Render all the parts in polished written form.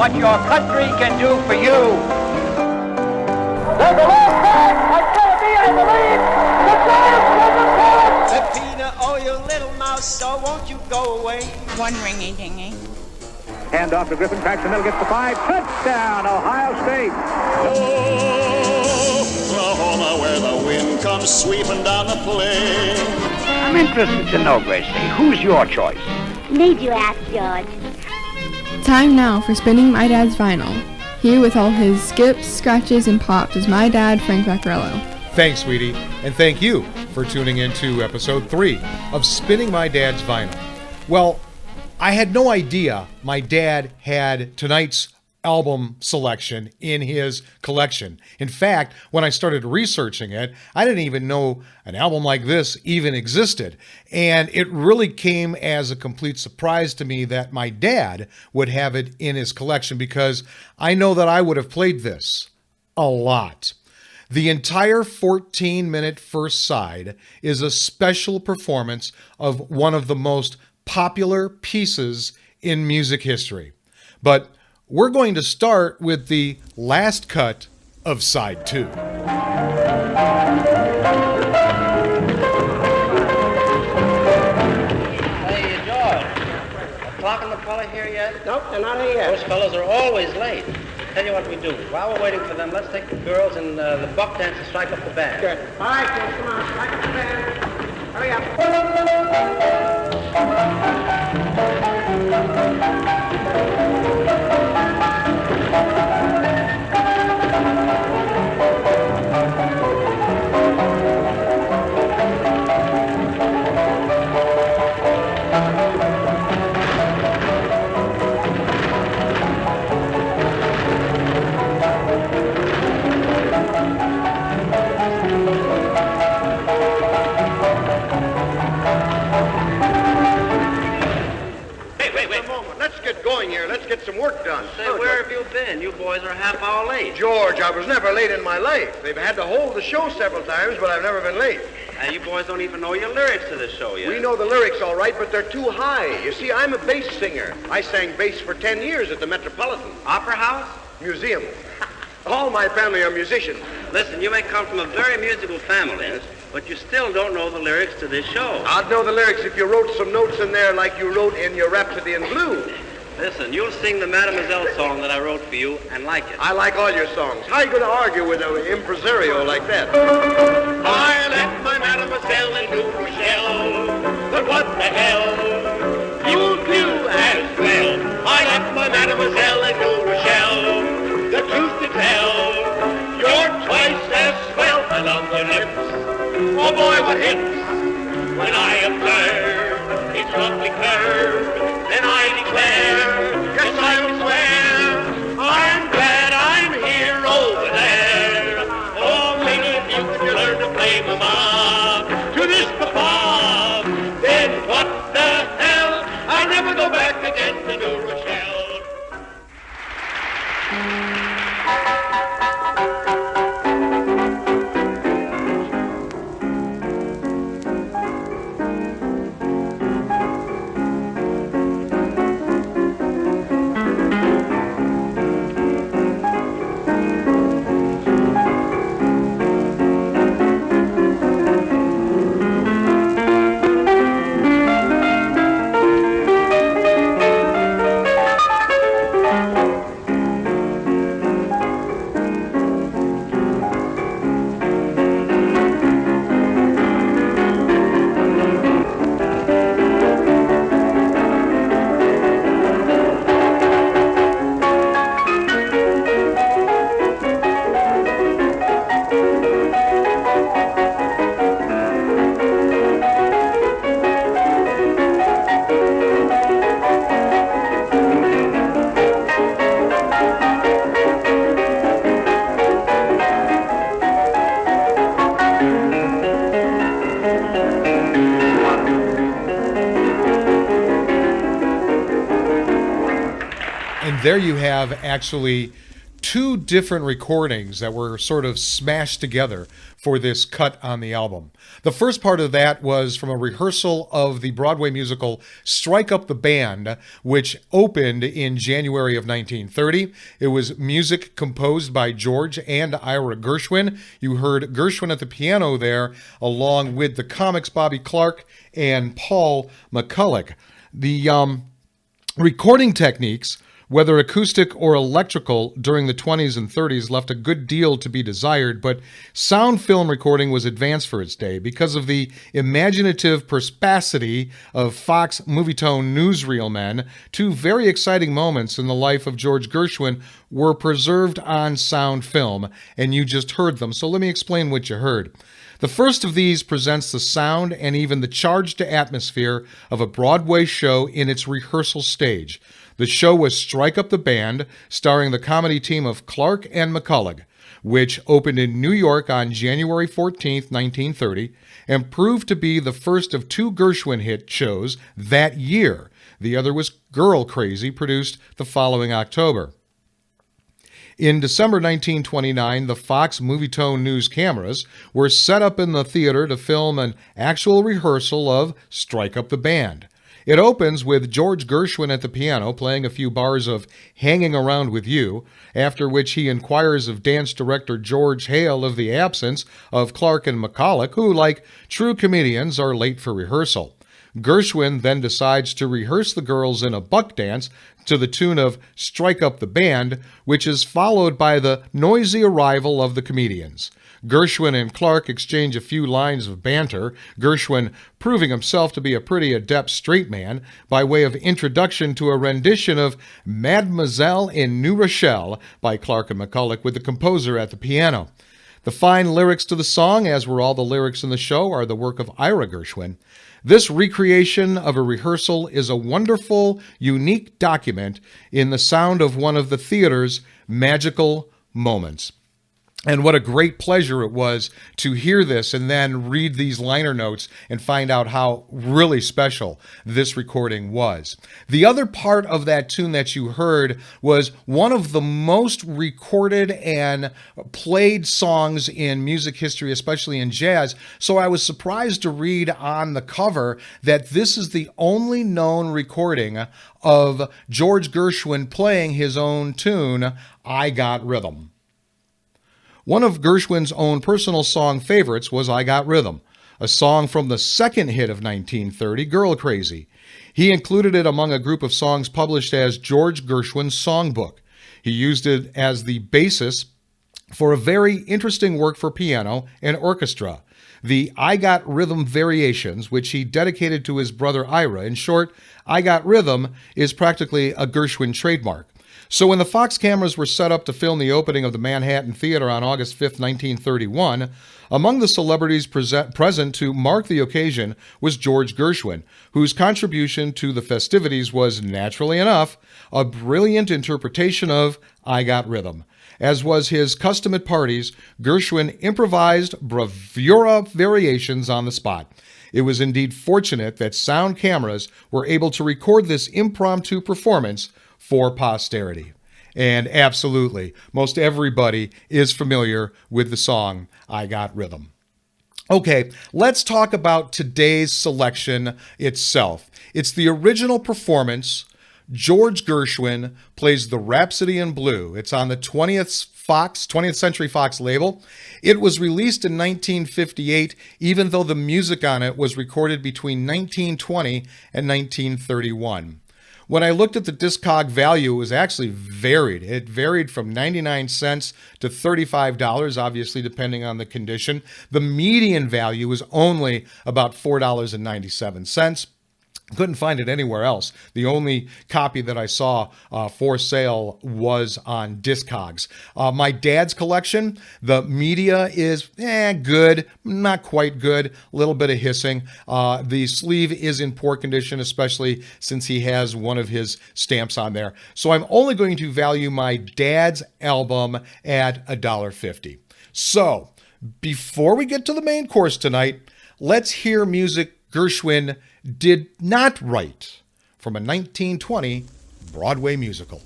what your country can do for you. There's a long back. It's going to be, I believe, the Giants Peppina, oh, you little mouse, so won't you go away? One ringy-dingy. Hand off to Griffin, cracks the middle, gets the 5. Touchdown, Ohio State. Oklahoma, where the wind comes sweeping down the plain. I'm interested to know, Gracie, who's your choice? Need you ask, George? Time now for spinning my dad's vinyl. Here with all his skips, scratches, and pops is my dad, Frank Vaccarello. Thanks, sweetie, and thank you for tuning in to episode 3 of Spinning My Dad's Vinyl. Well, I had no idea my dad had tonight's album selection in his collection. In fact, when I started researching it, I didn't even know an album like this even existed. And it really came as a complete surprise to me that my dad would have it in his collection, because I know that I would have played this a lot. The entire 14-minute first side is a special performance of one of the most popular pieces in music history. But we're going to start with the last cut of side 2. Hey, George, Clark and McCullough here yet? Nope, they're not here yet. Those fellows are always late. Tell you what we do. While we're waiting for them, let's take the girls and the buck dance and strike up the band. Good. All right, kids, come on, strike up the band. Hurry up. Let's get some work done. Say, where have you been? You boys are a half hour late. George, I was never late in my life. They've had to hold the show several times, but I've never been late. You boys don't even know your lyrics to the show yet. We know the lyrics all right, but they're too high. You see, I'm a bass singer. I sang bass for 10 years at the Metropolitan Opera House? Museum. All my family are musicians. Listen, you may come from a very musical family, but you still don't know the lyrics to this show. I'd know the lyrics if you wrote some notes in there like you wrote in your Rhapsody in Blue. Listen, you'll sing the Mademoiselle song that I wrote for you and like it. I like all your songs. How are you going to argue with an impresario like that? I left my Mademoiselle in New Rochelle, but what the hell? You'll do as well. I left my Mademoiselle in New Rochelle, the truth to tell. You're twice as swell. I love your lips. Oh boy, what hits when I observe its lovely curve. Then I declare, yes, I will swear, I'm glad I'm here over there. Oh, lady, if you could learn to play mama to this papa, then what the hell? I'll never go back again to New Rochelle. There you have actually two different recordings that were sort of smashed together for this cut on the album. The first part of that was from a rehearsal of the Broadway musical Strike Up the Band, which opened in January of 1930. It was music composed by George and Ira Gershwin. You heard Gershwin at the piano there, along with the comics Bobby Clark and Paul McCullough. The recording techniques, whether acoustic or electrical, during the 20s and 30s left a good deal to be desired, but sound film recording was advanced for its day because of the imaginative perspicacity of Fox Movietone newsreel men. Two very exciting moments in the life of George Gershwin were preserved on sound film, and you just heard them, so let me explain what you heard. The first of these presents the sound and even the charged atmosphere of a Broadway show in its rehearsal stage. The show was Strike Up the Band, starring the comedy team of Clark and McCullough, which opened in New York on January 14, 1930, and proved to be the first of two Gershwin hit shows that year. The other was Girl Crazy, produced the following October. In December 1929, the Fox Movietone News cameras were set up in the theater to film an actual rehearsal of Strike Up the Band. It opens with George Gershwin at the piano playing a few bars of Hanging Around With You, after which he inquires of dance director George Hale of the absence of Clark and McCullough, who, like true comedians, are late for rehearsal. Gershwin then decides to rehearse the girls in a buck dance to the tune of Strike Up the Band, which is followed by the noisy arrival of the comedians. Gershwin and Clark exchange a few lines of banter, Gershwin proving himself to be a pretty adept straight man, by way of introduction to a rendition of Mademoiselle in New Rochelle by Clark and McCullough, with the composer at the piano. The fine lyrics to the song, as were all the lyrics in the show, are the work of Ira Gershwin. This recreation of a rehearsal is a wonderful, unique document in the sound of one of the theater's magical moments. And what a great pleasure it was to hear this and then read these liner notes and find out how really special this recording was. The other part of that tune that you heard was one of the most recorded and played songs in music history, especially in jazz. So I was surprised to read on the cover that this is the only known recording of George Gershwin playing his own tune, I Got Rhythm. One of Gershwin's own personal song favorites was I Got Rhythm, a song from the second hit of 1930, Girl Crazy. He included it among a group of songs published as George Gershwin's Songbook. He used it as the basis for a very interesting work for piano and orchestra, the I Got Rhythm Variations, which he dedicated to his brother Ira. In short, I Got Rhythm is practically a Gershwin trademark. So when the Fox cameras were set up to film the opening of the Manhattan Theater on August 5, 1931, among the celebrities present to mark the occasion was George Gershwin, whose contribution to the festivities was, naturally enough, a brilliant interpretation of I Got Rhythm. As was his custom at parties, Gershwin improvised bravura variations on the spot. It was indeed fortunate that sound cameras were able to record this impromptu performance for posterity. And absolutely, most everybody is familiar with the song, I Got Rhythm. Okay, let's talk about today's selection itself. It's the original performance. George Gershwin plays the Rhapsody in Blue. It's on the 20th Century Fox label. It was released in 1958, even though the music on it was recorded between 1920 and 1931. When I looked at the discog value, it was actually varied. It varied from 99 cents to $35, obviously depending on the condition. The median value was only about $4.97. Couldn't find it anywhere else. The only copy that I saw for sale was on Discogs. My dad's collection, the media is good, not quite good, a little bit of hissing. The sleeve is in poor condition, especially since he has one of his stamps on there. So I'm only going to value my dad's album at $1.50. So before we get to the main course tonight, let's hear music Gershwin did not write from a 1920 Broadway musical.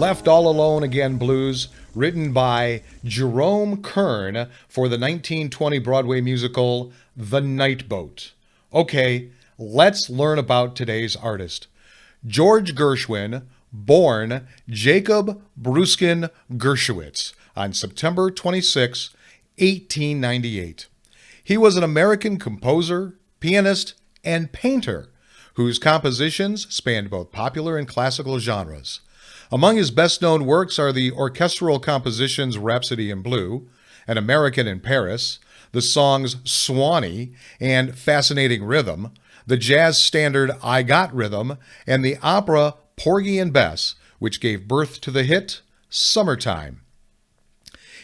Left All Alone Again Blues, written by Jerome Kern for the 1920 Broadway musical The Night Boat. Okay, let's learn about today's artist. Geroge Gershwin, born Jacob Bruskin Gershowitz on September 26, 1898. He was an American composer, pianist, and painter whose compositions spanned both popular and classical genres. Among his best-known works are the orchestral compositions Rhapsody in Blue, An American in Paris, the songs Swanee and Fascinating Rhythm, the jazz standard I Got Rhythm, and the opera Porgy and Bess, which gave birth to the hit Summertime.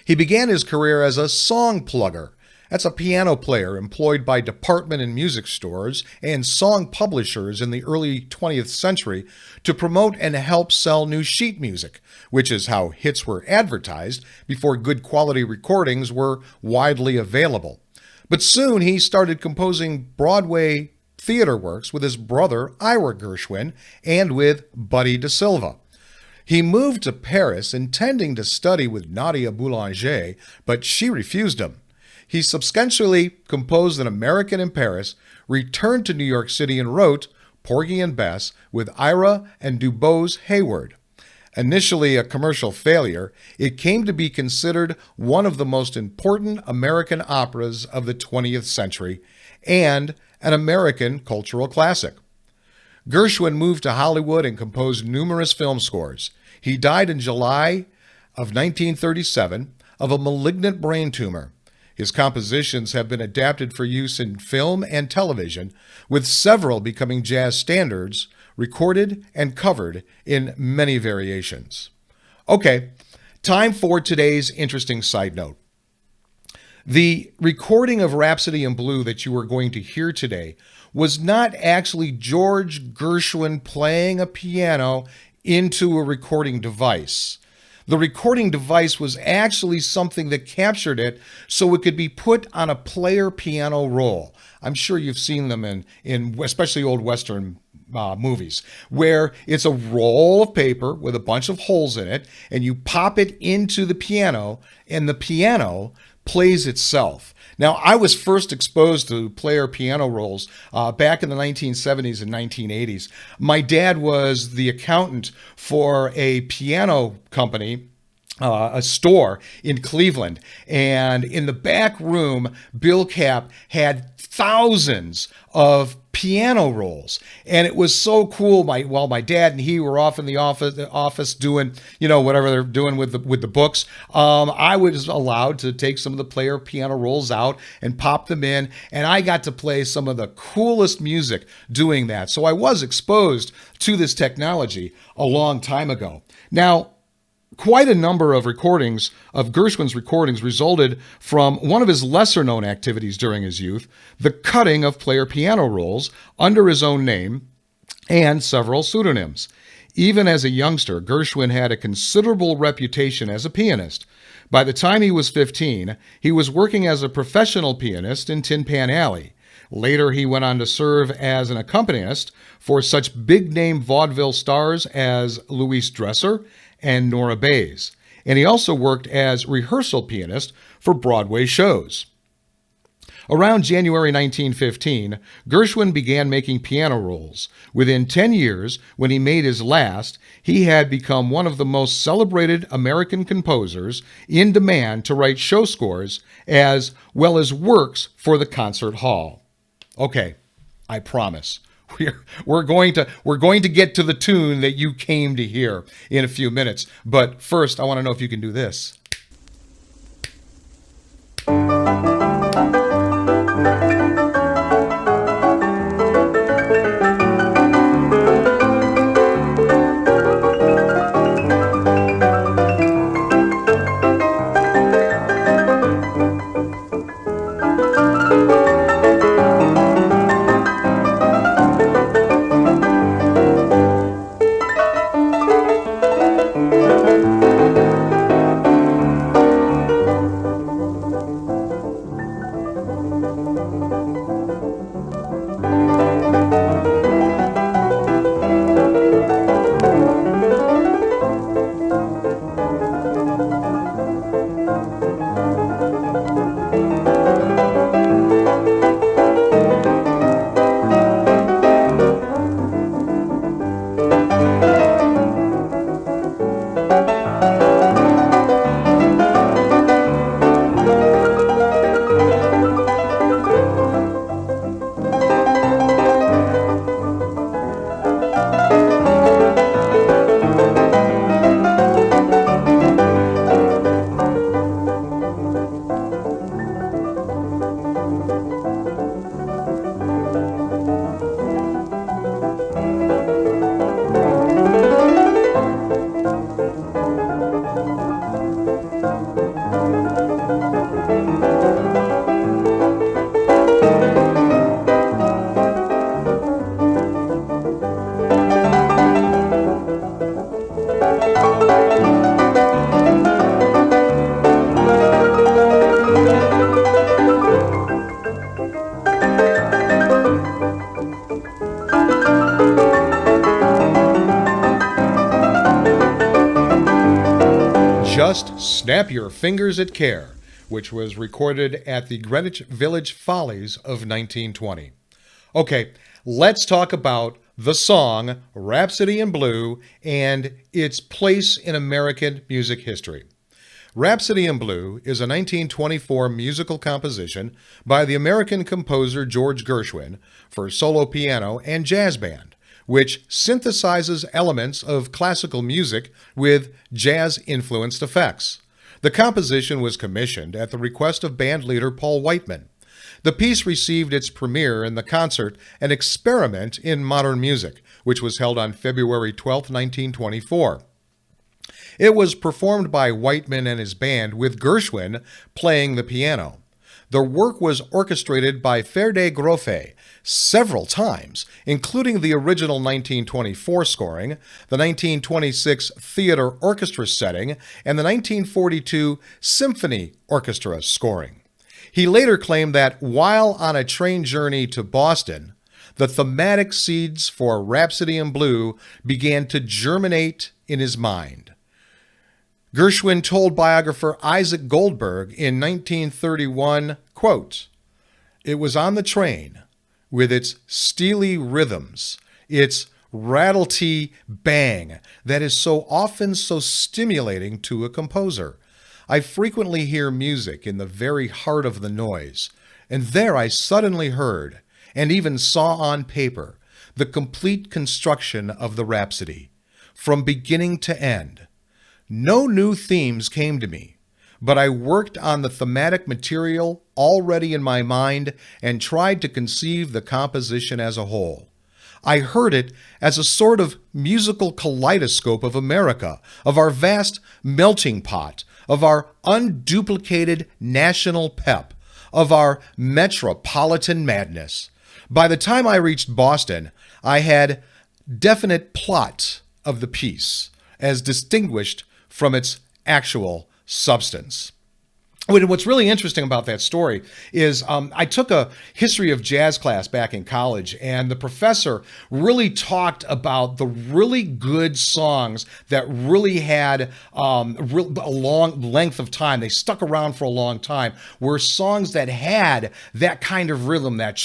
He began his career as a song plugger. That's a piano player employed by department and music stores and song publishers in the early 20th century to promote and help sell new sheet music, which is how hits were advertised before good quality recordings were widely available. But soon he started composing Broadway theater works with his brother Ira Gershwin and with Buddy DeSilva. He moved to Paris intending to study with Nadia Boulanger, but she refused him. He subsequently composed An American in Paris, returned to New York City, and wrote Porgy and Bess with Ira and DuBose Hayward. Initially a commercial failure, it came to be considered one of the most important American operas of the 20th century and an American cultural classic. Gershwin moved to Hollywood and composed numerous film scores. He died in July of 1937 of a malignant brain tumor. His compositions have been adapted for use in film and television, with several becoming jazz standards, recorded and covered in many variations. Okay, time for today's interesting side note. The recording of Rhapsody in Blue that you are going to hear today was not actually Geroge Gershwin playing a piano into a recording device. The recording device was actually something that captured it so it could be put on a player piano roll. I'm sure you've seen them in especially old Western movies, where it's a roll of paper with a bunch of holes in it, and you pop it into the piano, and the piano plays itself. Now, I was first exposed to player piano rolls back in the 1970s and 1980s. My dad was the accountant for a piano company, a store in Cleveland. And in the back room, Bill Cap had thousands of piano rolls. And it was so cool. While my dad and he were off in the office doing, whatever they're doing with the books, I was allowed to take some of the player piano rolls out and pop them in. And I got to play some of the coolest music doing that. So I was exposed to this technology a long time ago. Now, quite a number of recordings of Gershwin's recordings resulted from one of his lesser-known activities during his youth, the cutting of player piano rolls under his own name and several pseudonyms. Even as a youngster, Gershwin had a considerable reputation as a pianist. By the time he was 15, he was working as a professional pianist in Tin Pan Alley. Later, he went on to serve as an accompanist for such big-name vaudeville stars as Louise Dresser and Nora Bayes. And he also worked as rehearsal pianist for Broadway shows. Around January 1915, Gershwin began making piano rolls. Within 10 years, when he made his last, he had become one of the most celebrated American composers in demand to write show scores as well as works for the concert hall. Okay, I promise. We're going to get to the tune that you came to hear in a few minutes. But first, I want to know if you can do this. Just Snap Your Fingers at Care, which was recorded at the Greenwich Village Follies of 1920. Okay, let's talk about the song Rhapsody in Blue and its place in American music history. Rhapsody in Blue is a 1924 musical composition by the American composer Geroge Gershwin for solo piano and jazz band, which synthesizes elements of classical music with jazz-influenced effects. The composition was commissioned at the request of band leader Paul Whiteman. The piece received its premiere in the concert An Experiment in Modern Music, which was held on February 12, 1924. It was performed by Whiteman and his band, with Gershwin playing the piano. The work was orchestrated by Ferde Grofe several times, including the original 1924 scoring, the 1926 theater orchestra setting, and the 1942 symphony orchestra scoring. He later claimed that while on a train journey to Boston, the thematic seeds for Rhapsody in Blue began to germinate in his mind. Gershwin told biographer Isaac Goldberg in 1931, quote, "It was on the train with its steely rhythms, its rattle-tee bang that is so often so stimulating to a composer. I frequently hear music in the very heart of the noise, and there I suddenly heard, and even saw on paper, the complete construction of the Rhapsody, from beginning to end. No new themes came to me, but I worked on the thematic material already in my mind and tried to conceive the composition as a whole. I heard it as a sort of musical kaleidoscope of America, of our vast melting pot, of our unduplicated national pep, of our metropolitan madness. By the time I reached Boston, I had definite plot of the piece, as distinguished from its actual substance." What's really interesting about that story is I took a history of jazz class back in college, and the professor really talked about the really good songs that really had a long length of time. They stuck around for a long time, were songs that had that kind of rhythm, that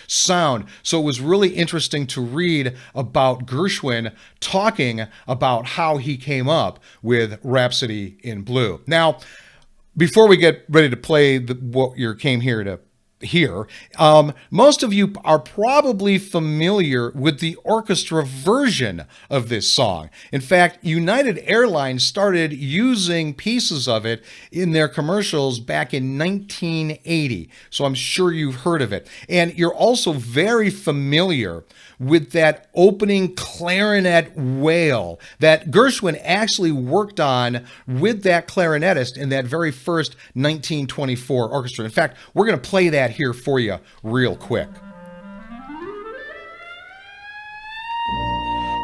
sound. So it was really interesting to read about Gershwin talking about how he came up with Rhapsody in Blue. Now, before we get ready to play what you came here to hear, most of you are probably familiar with the orchestra version of this song. In fact, United Airlines started using pieces of it in their commercials back in 1980. So I'm sure you've heard of it. And you're also very familiar with that opening clarinet wail that Gershwin actually worked on with that clarinetist in that very first 1924 orchestra. In fact, we're going to play that here for you real quick.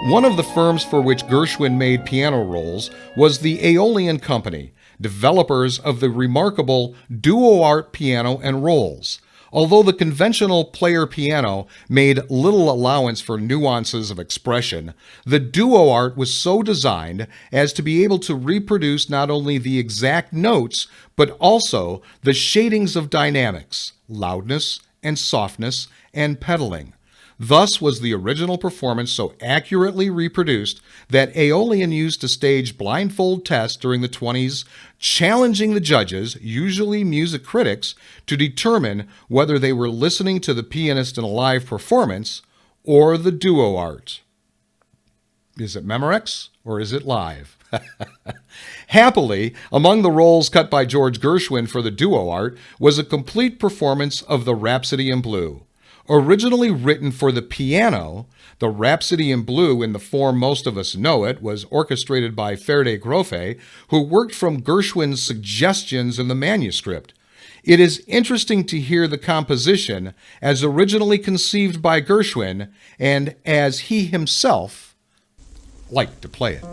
One of the firms for which Gershwin made piano rolls was the Aeolian Company, developers of the remarkable Duo Art piano and rolls. Although the conventional player piano made little allowance for nuances of expression, the Duo Art was so designed as to be able to reproduce not only the exact notes, but also the shadings of dynamics, loudness and softness, and pedaling. Thus was the original performance so accurately reproduced that Aeolian used to stage blindfold tests during the 20s, challenging the judges, usually music critics, to determine whether they were listening to the pianist in a live performance or the Duo Art. Is it Memorex or is it live? Happily, among the rolls cut by Geroge Gershwin for the Duo Art was a complete performance of the Rhapsody in Blue. Originally written for the piano, the Rhapsody in Blue, in the form most of us know it, was orchestrated by Ferde Grofe, who worked from Gershwin's suggestions in the manuscript. It is interesting to hear the composition as originally conceived by Gershwin and as he himself liked to play it.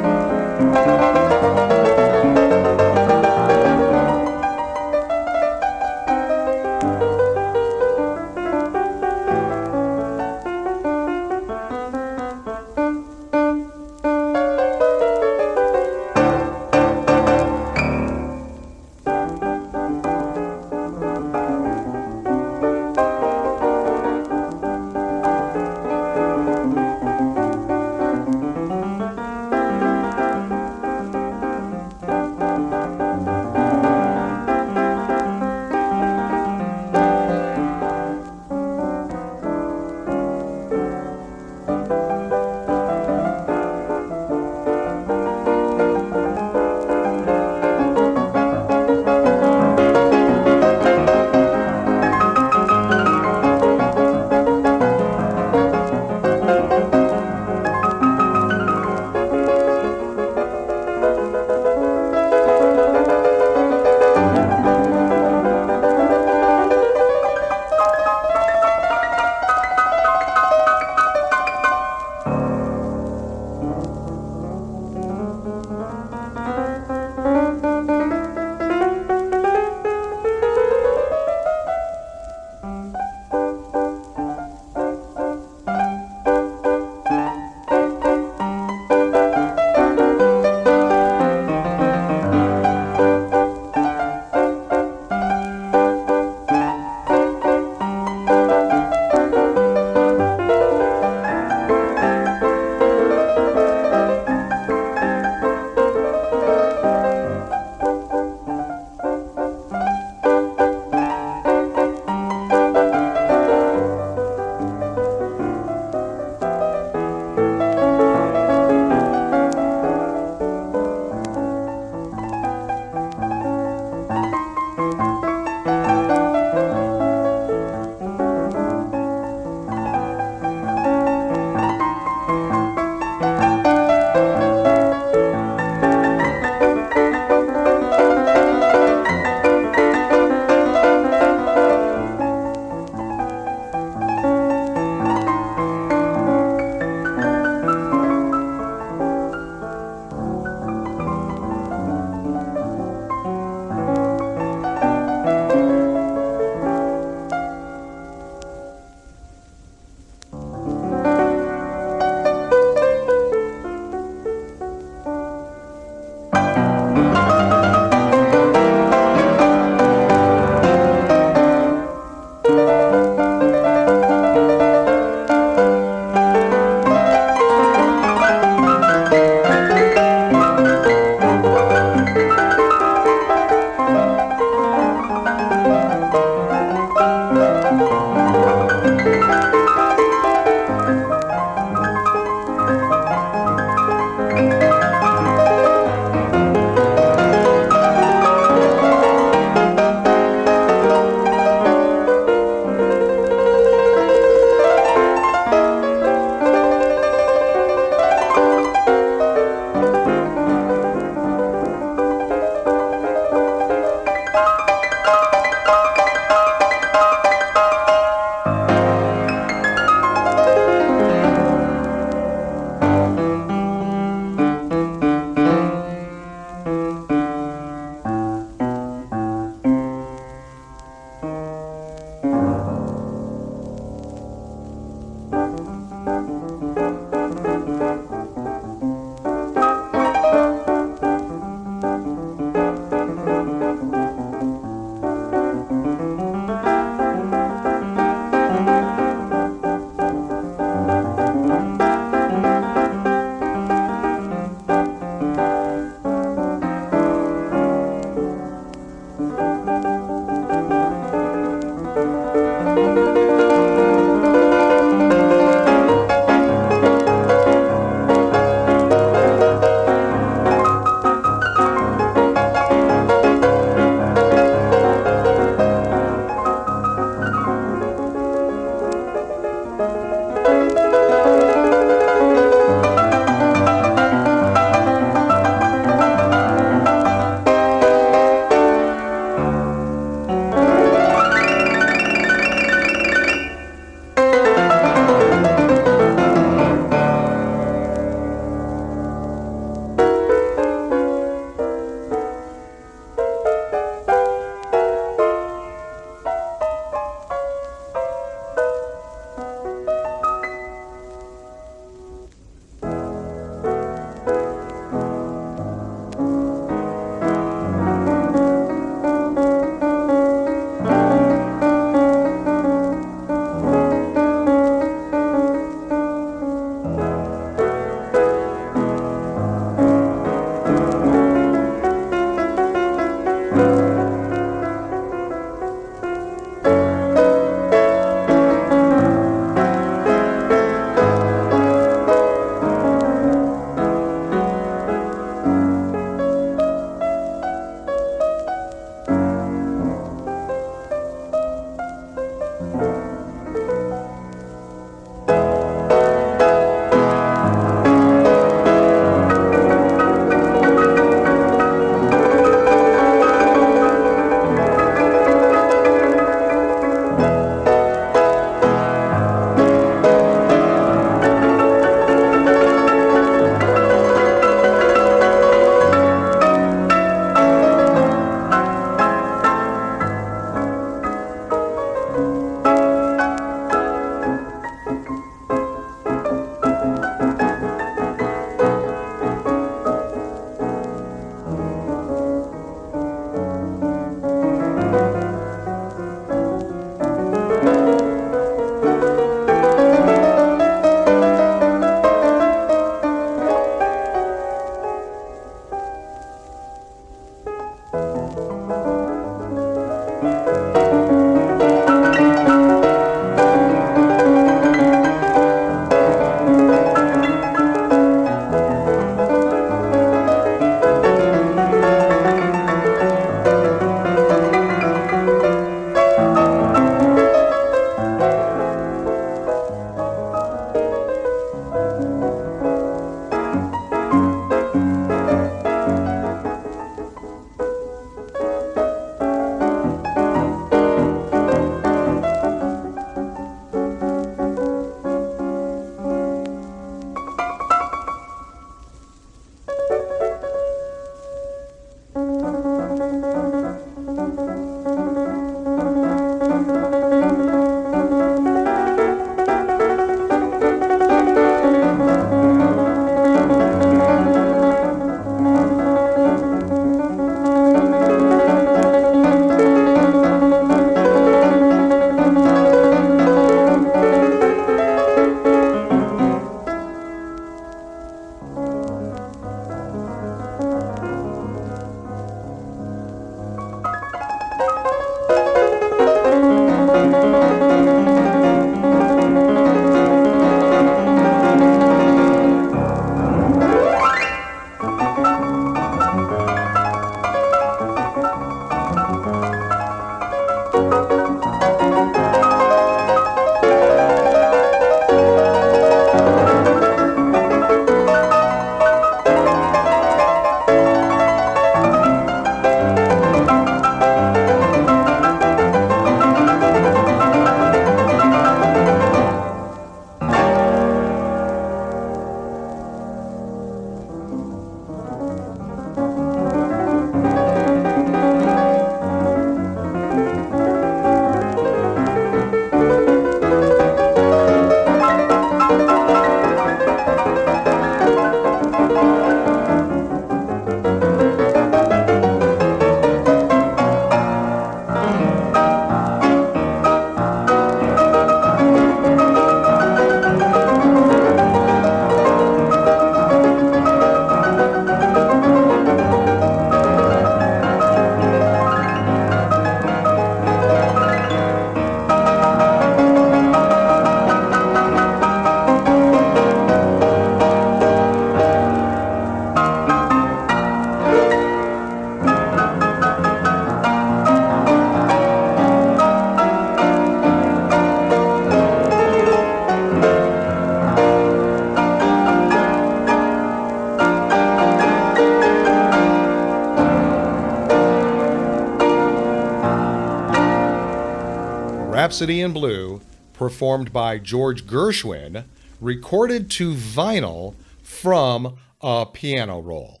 Rhapsody in Blue, performed by Geroge Gershwin, recorded to vinyl from a piano roll.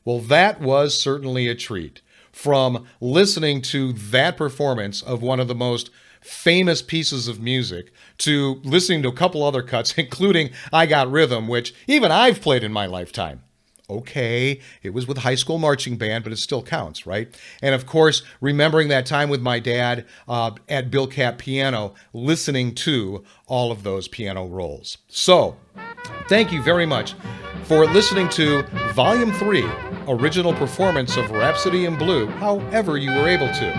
Well, that was certainly a treat. From listening to that performance of one of the most famous pieces of music to listening to a couple other cuts, including I Got Rhythm, which even I've played in my lifetime. Okay, it was with high school marching band, but it still counts, right? And of course, remembering that time with my dad at Bill Cap Piano, listening to all of those piano rolls. So, thank you very much for listening to Volume 3, original performance of Rhapsody in Blue, however you were able to.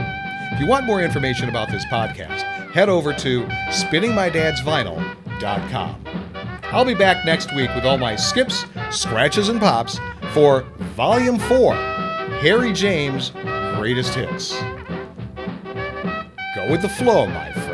If you want more information about this podcast, head over to spinningmydadsvinyl.com. I'll be back next week with all my skips, scratches, and pops for Volume 4, Harry James' Greatest Hits. Go with the flow, my friend.